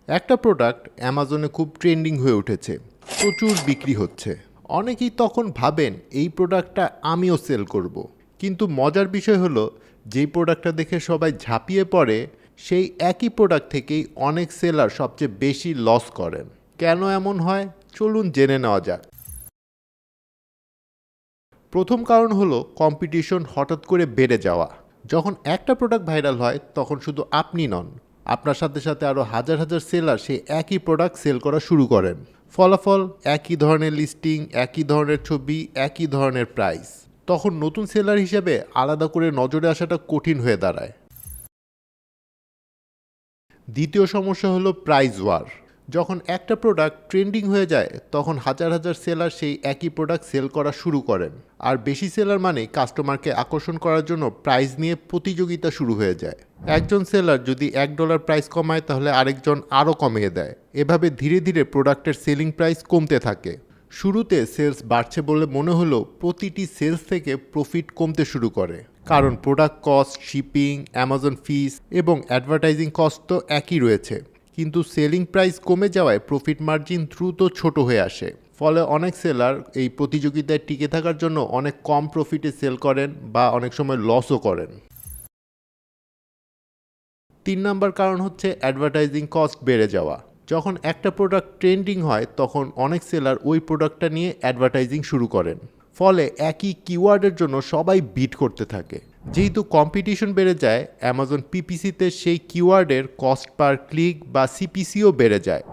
একটা প্রোডাক্ট অ্যামাজনে খুব ট্রেন্ডিং হয়ে উঠেছে, প্রচুর বিক্রি হচ্ছে। অনেকেই তখন ভাবেন এই প্রোডাক্টটা আমিও সেল করব। কিন্তু মজার বিষয় হলো, যেই প্রোডাক্টটা দেখে সবাই ঝাঁপিয়ে পড়ে সেই একই প্রোডাক্ট থেকেই অনেক সেলার সবচেয়ে বেশি লস করেন। কেন এমন হয়, চলুন জেনে নেওয়া যাক। প্রথম কারণ হলো কম্পিটিশন হঠাৎ করে বেড়ে যাওয়া। যখন একটা প্রোডাক্ট ভাইরাল হয় তখন শুধু আপনি নন, আপনার সাথে সাথে আরও হাজার হাজার সেলার সেই একই প্রোডাক্ট সেল করা শুরু করেন। ফলাফল একই ধরনের লিস্টিং, একই ধরনের ছবি, একই ধরনের প্রাইস। তখন নতুন সেলার হিসেবে আলাদা করে নজরে আসাটা কঠিন হয়ে দাঁড়ায়। দ্বিতীয় সমস্যা হলো প্রাইস ওয়ার। যখন একটা প্রোডাক্ট ট্রেন্ডিং হয়ে যায় তখন হাজার হাজার সেলার সেই একই প্রোডাক্ট সেল করা শুরু করেন। আর বেশি সেলার মানে কাস্টমারকে আকর্ষণ করার জন্য প্রাইস নিয়ে প্রতিযোগিতা শুরু হয়ে যায়। একজন সেলার যদি $1 প্রাইস কমায় তাহলে আরেকজন আরও কমিয়ে দেয়। এভাবে ধীরে ধীরে প্রোডাক্টের সেলিং প্রাইস কমতে থাকে। শুরুতে সেলস বাড়ছে বলে মনে হলো প্রতিটি সেলস থেকে প্রফিট কমতে শুরু করে, কারণ প্রোডাক্ট কস্ট, শিপিং, অ্যামাজন ফিস এবং অ্যাডভার্টাইজিং কস্ট তো একই রয়েছে। কিন্তু সেলিং প্রাইস কমে যাওয়ায় প্রফিট মার্জিন দ্রুত ছোট হয়ে আসে। ফলে অনেক সেলার এই প্রতিযোগিতায় টিকে থাকার জন্য অনেক কম প্রফিটে সেল করেন বা অনেক সময় লসও করেন। 3 নম্বর কারণ হচ্ছে অ্যাডভার্টাইজিং কস্ট বেড়ে যাওয়া। যখন একটা প্রোডাক্ট ট্রেন্ডিং হয় তখন অনেক সেলার ওই প্রোডাক্টটা নিয়ে অ্যাডভার্টাইজিং শুরু করেন। ফলে একই কিওয়ার্ডের জন্য সবাই বিট করতে থাকে। যেহেতু কম্পিটিশন বেড়ে যায়, অ্যামাজন পিপিসিতে সেই কিওয়ার্ডের কস্ট পার ক্লিক বা সিপিসিও বেড়ে যায়।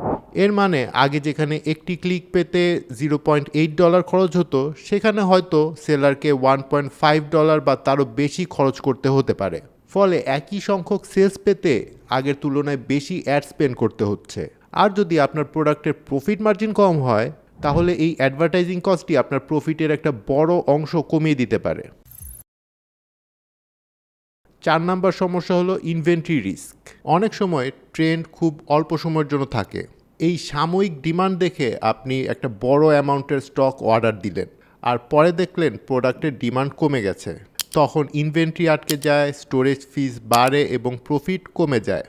এর মানে আগে যেখানে একটি ক্লিক পেতে $0.8 খরচ হতো, সেখানে হয়তো সেলারকে $1.5 বা তারও বেশি খরচ করতে হতে পারে। ফলে একই সংখ্যক সেলস পেতে আগের তুলনায় বেশি অ্যাড স্পেন্ড করতে হচ্ছে। আর যদি আপনার প্রোডাক্টের প্রফিট মার্জিন কম হয় তাহলে এই অ্যাডভার্টাইজিং কস্টটি আপনার প্রফিটের একটা বড় অংশ কমিয়ে দিতে পারে। 4 নম্বর সমস্যা হলো ইনভেন্টরি রিস্ক। অনেক সময় ট্রেন্ড খুব অল্প সময়ের জন্য থাকে। এই সাময়িক ডিমান্ড দেখে আপনি একটা বড় অ্যামাউন্টের স্টক অর্ডার দিলেন, আর পরে দেখলেন প্রোডাক্টের ডিমান্ড কমে গেছে। তখন ইনভেন্টরি আটকে যায়, স্টোরেজ ফিস বাড়ে এবং প্রফিট কমে যায়।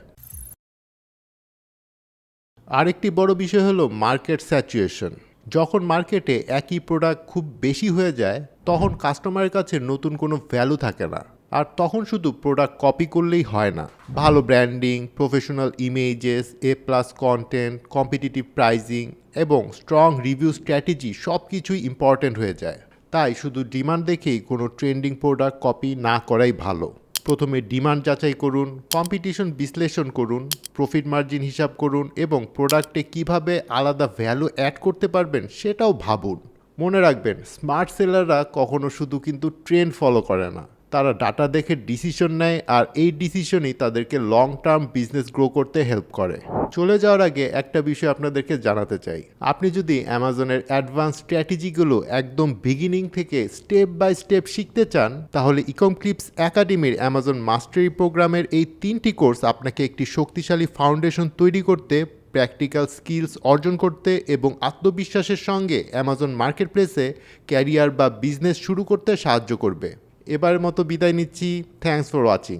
আরেকটি বড় বিষয় হলো মার্কেট স্যাচুয়েশন। যখন মার্কেটে একই প্রোডাক্ট খুব বেশি হয়ে যায় তখন কাস্টমারের কাছে নতুন কোনো ভ্যালু থাকে না। আর তখন শুধু প্রোডাক্ট কপি করলেই হয় না, ভালো branding, professional images, plus content, competitive pricing এবং স্ট্রং রিভিউ স্ট্র্যাটেজি সব কিছুই ইম্পর্ট্যান্ট হয়ে যায়। তাই শুধু ডিমান্ড দেখেই কোনো ট্রেন্ডিং প্রোডাক্ট কপি না করাই ভালো। প্রথমে ডিমান্ড যাচাই করুন, কম্পিটিশন বিশ্লেষণ করুন, প্রফিট মার্জিন হিসাব করুন এবং প্রোডাক্টে কিভাবে আলাদা ভ্যালু অ্যাড করতে পারবেন সেটাও ভাবুন। মনে রাখবেন, স্মার্ট সেলাররা কখনো শুধু কিন্তু ট্রেন্ড ফলো করে না, তারা ডাটা দেখে ডিসিশন নেয়, আর এই ডিসিশনই তাদেরকে লং টার্ম বিজনেস গ্রো করতে হেল্প করে। চলে যাওয়ার আগে একটা বিষয় আপনাদেরকে জানাতে চাই, আপনি যদি অ্যামাজনের অ্যাডভান্স স্ট্র্যাটেজিগুলো একদম বিগিনিং থেকে স্টেপ বাই স্টেপ শিখতে চান তাহলে ইকম ক্লিপস একাডেমির অ্যামাজন মাস্টারি প্রোগ্রামের এই 3টি কোর্স আপনাকে একটি শক্তিশালী ফাউন্ডেশন তৈরি করতে, প্র্যাকটিক্যাল স্কিলস অর্জন করতে এবং আত্মবিশ্বাসের সঙ্গে অ্যামাজন মার্কেটপ্লেসে ক্যারিয়ার বা বিজনেস শুরু করতে সাহায্য করবে। এবারের মতো বিদায় নিচ্ছি। Thanks for watching.